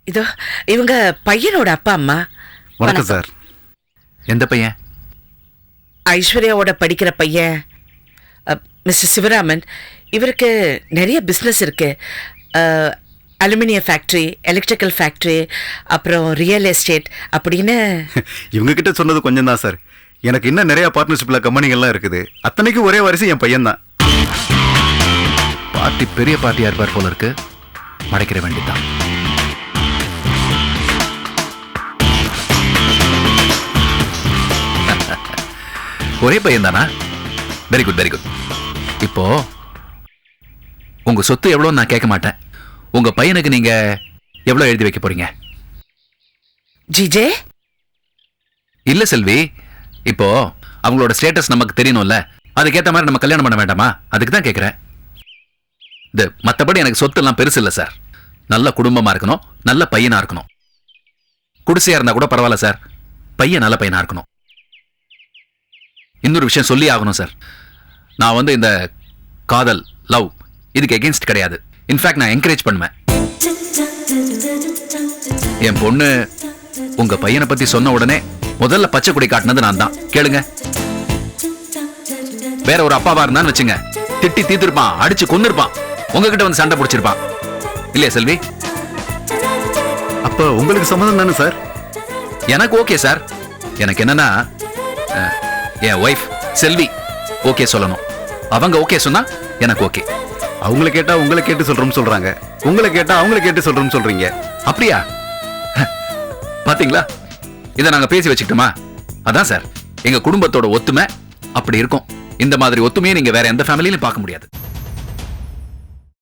இதோ இவங்க பையனோட அப்பா அம்மா. வணக்கம் சார். எந்த பையன்? ஐஸ்வர்யாவோட படிக்கிற பையன் மிஸ்டர் சிவராமன். இவருக்கு நிறைய பிஸ்னஸ் இருக்கு. அலுமினிய ஃபேக்ட்ரி, எலக்ட்ரிக்கல் ஃபேக்ட்ரி, அப்புறம் ரியல் எஸ்டேட் அப்படின்னு. இவங்க கிட்ட சொன்னது கொஞ்சம் தான் சார். எனக்கு இன்னும் நிறைய பார்ட்னர்ஷிப்ல கம்பெனிகள்லாம் இருக்குது. அத்தனைக்கும் ஒரே வாரிசு என் பையன் தான். பார்ட்டி பெரிய பார்ட்டியா இருப்பார் போல இருக்கு. மடைக்கிற வேண்டியதான். ஒரே பையன் தானா? Very good very good. இப்போ உங்க சொத்து எவ்வளவு நான் கேட்க மாட்டேன். உங்க பையனுக்கு நீங்க எவ்வளவு எழுதி வைக்க போறீங்க? ஜிஜே இல்ல செல்வி, இப்போ அவங்களோட ஸ்டேட்டஸ் நமக்கு தெரியணும்ல. அதுக்கேற்ற மாதிரி நம்ம கல்யாணம் பண்ண வேண்டாமா? அதுக்கு தான் கேட்கிறேன். இது மற்றபடி எனக்கு சொத்து எல்லாம் பெருசு இல்லை சார். நல்ல குடும்பமா இருக்கணும், நல்ல பையனா இருக்கணும். குடிசையா இருந்தா கூட பரவாயில்ல சார், பையன் நல்ல பையனா இருக்கணும். இன்னொரு விஷயம் சொல்லி ஆகணும் சார். நான் இந்த காதல், லவ் இதுக்கு எகென்ஸ்ட் கிடையாது. இன்ஃபேக்ட் நான் என்கரேஜ் பண்ணுவேன். என் பொண்ணு உங்க பையனை பத்தி சொன்ன உடனே முதல்ல பச்சை கொடி காட்டினது நான் தான். கேளுங்க. வேற ஒரு அப்பாவா இருந்தான்னு வச்சுங்க, திட்டி தீர்த்திருப்பான், அடிச்சு கொன்னிருப்பான், உங்ககிட்ட வந்து சண்டை பிடிச்சிருப்பான். இல்லையா செல்வி? அப்ப உங்களுக்கு சம்மதம் தானே சார்? எனக்கு ஓகே சார். எனக்கு என்னன்னா என் ஒய்ஃப் செல்வி ஓகே சொல்லணும். அவங்க ஓகே சொன்னா எனக்கு ஓகே. அவங்கள கேட்டா உங்களை கேட்டு சொல்றோம்னு சொல்றாங்க, உங்களை கேட்டா அவங்கள கேட்டு சொல்றோம்னு சொல்றீங்க. அப்படியா? பாத்தீங்களா? இதை நாங்க பேசி வச்சுக்கிட்டோமா? அதான் சார் எங்க குடும்பத்தோட ஒத்துமை அப்படி இருக்கும். இந்த மாதிரி ஒத்துமையை நீங்க வேற எந்த ஃபேமிலியிலும் பார்க்க முடியாது.